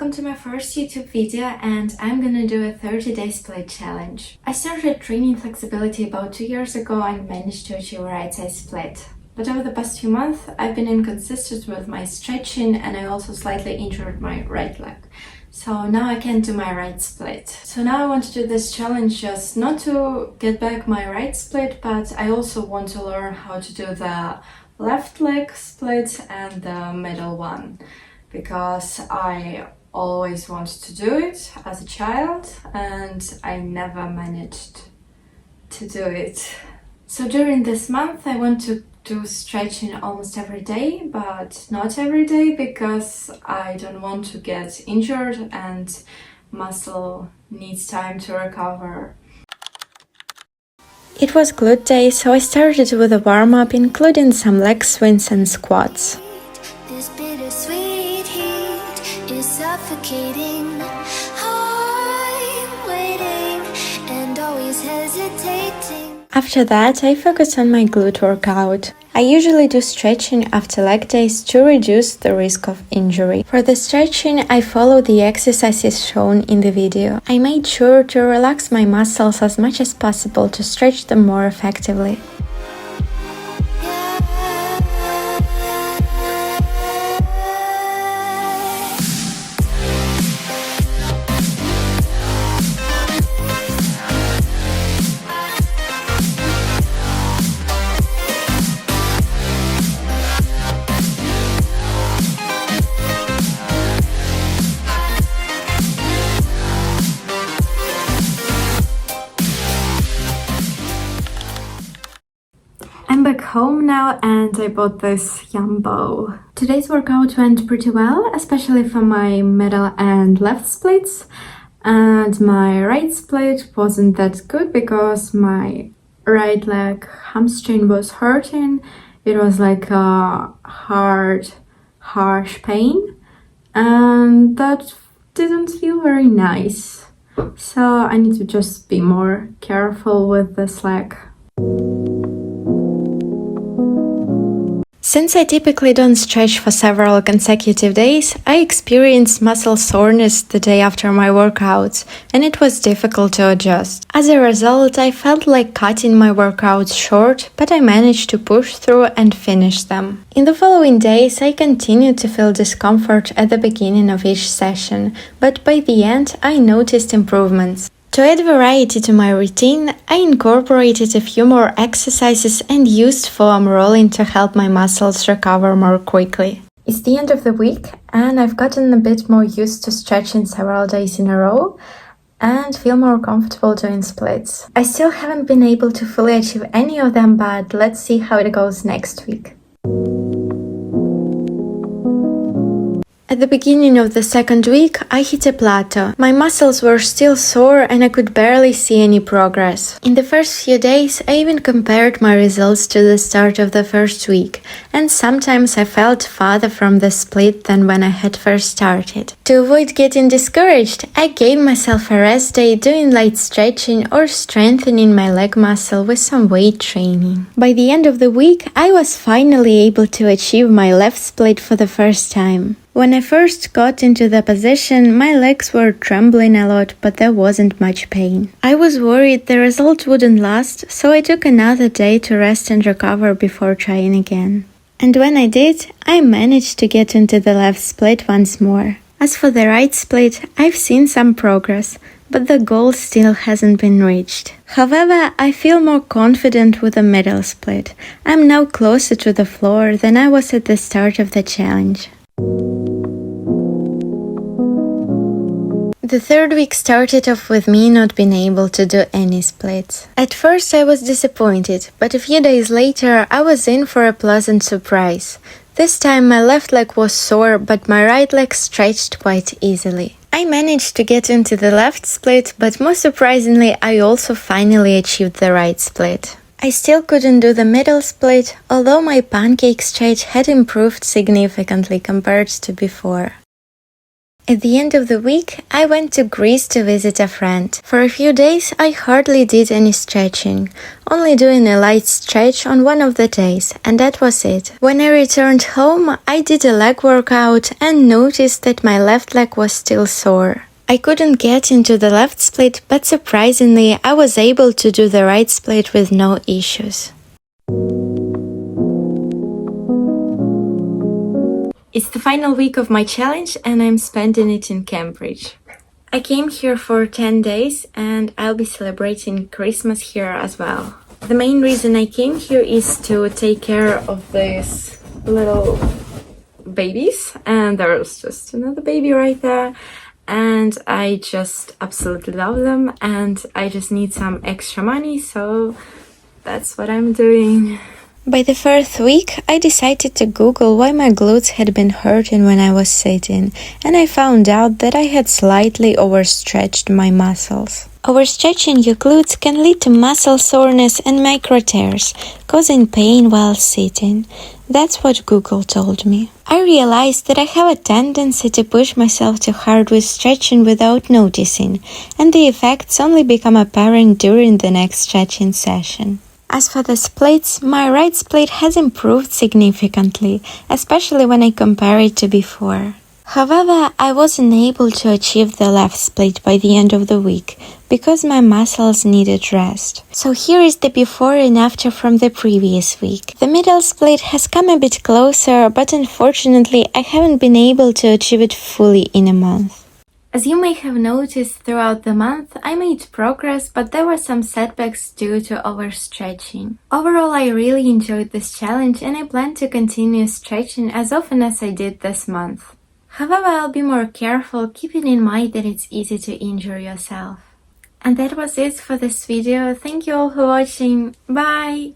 welcome to my first YouTube video, and I'm gonna do a 30-day split challenge. I started training flexibility about 2 years ago and managed to achieve a right side split. But over the past few months, I've been inconsistent with my stretching and I also slightly injured my right leg. So now I can't do my right split. So now I want to do this challenge just not to get back my right split, but I also want to learn how to do the left leg split and the middle one, because I always wanted to do it as a child and I never managed to do it. So during this month I want to do stretching almost every day, but not every day because I don't want to get injured and muscle needs time to recover. It was glute day, so I started with a warm-up including some leg swings and squats. This bittersweet heat is suffocating. I'm waiting and always hesitating. After that, I focus on my glute workout. I usually do stretching after leg days to reduce the risk of injury. For the stretching, I follow the exercises shown in the video. I made sure to relax my muscles as much as possible to stretch them more effectively. I'm back home now and I bought this yum bow. Today's workout went pretty well, especially for my middle and left splits. And my right split wasn't that good because my right leg hamstring was hurting. It was like a hard, harsh pain. And that didn't feel very nice. So I need to just be more careful with this leg. Since I typically don't stretch for several consecutive days, I experienced muscle soreness the day after my workouts, and it was difficult to adjust. As a result, I felt like cutting my workouts short, but I managed to push through and finish them. In the following days, I continued to feel discomfort at the beginning of each session, but by the end, I noticed improvements. To add variety to my routine, I incorporated a few more exercises and used foam rolling to help my muscles recover more quickly. It's the end of the week and I've gotten a bit more used to stretching several days in a row and feel more comfortable doing splits. I still haven't been able to fully achieve any of them, but let's see how it goes next week. At the beginning of the second week, I hit a plateau. My muscles were still sore and I could barely see any progress. In the first few days, I even compared my results to the start of the first week, and sometimes I felt farther from the split than when I had first started. To avoid getting discouraged, I gave myself a rest day doing light stretching or strengthening my leg muscle with some weight training. By the end of the week, I was finally able to achieve my left split for the first time. When I first got into the position, my legs were trembling a lot, but there wasn't much pain. I was worried the result wouldn't last, so I took another day to rest and recover before trying again. And when I did, I managed to get into the left split once more. As for the right split, I've seen some progress, but the goal still hasn't been reached. However, I feel more confident with the middle split. I'm now closer to the floor than I was at the start of the challenge. The third week started off with me not being able to do any splits. At first I was disappointed, but a few days later I was in for a pleasant surprise. This time my left leg was sore, but my right leg stretched quite easily. I managed to get into the left split, but most surprisingly I also finally achieved the right split. I still couldn't do the middle split, although my pancake stretch had improved significantly compared to before. At the end of the week, I went to Greece to visit a friend. For a few days, I hardly did any stretching, only doing a light stretch on one of the days, and that was it. When I returned home, I did a leg workout and noticed that my left leg was still sore. I couldn't get into the left split, but surprisingly, I was able to do the right split with no issues. It's the final week of my challenge and I'm spending it in Cambridge. I came here for 10 days and I'll be celebrating Christmas here as well. The main reason I came here is to take care of these little babies, and there's just another baby right there, and I just absolutely love them and I just need some extra money, so that's what I'm doing. By the fourth week, I decided to Google why my glutes had been hurting when I was sitting, and I found out that I had slightly overstretched my muscles. Overstretching your glutes can lead to muscle soreness and micro tears, causing pain while sitting. That's what Google told me. I realized that I have a tendency to push myself too hard with stretching without noticing, and the effects only become apparent during the next stretching session. As for the splits, my right split has improved significantly, especially when I compare it to before. However, I wasn't able to achieve the left split by the end of the week because my muscles needed rest. So here is the before and after from the previous week. The middle split has come a bit closer, but unfortunately I haven't been able to achieve it fully in a month. As you may have noticed throughout the month, I made progress, but there were some setbacks due to overstretching. Overall, I really enjoyed this challenge and I plan to continue stretching as often as I did this month. However, I'll be more careful, keeping in mind that it's easy to injure yourself. And that was it for this video. Thank you all for watching. Bye!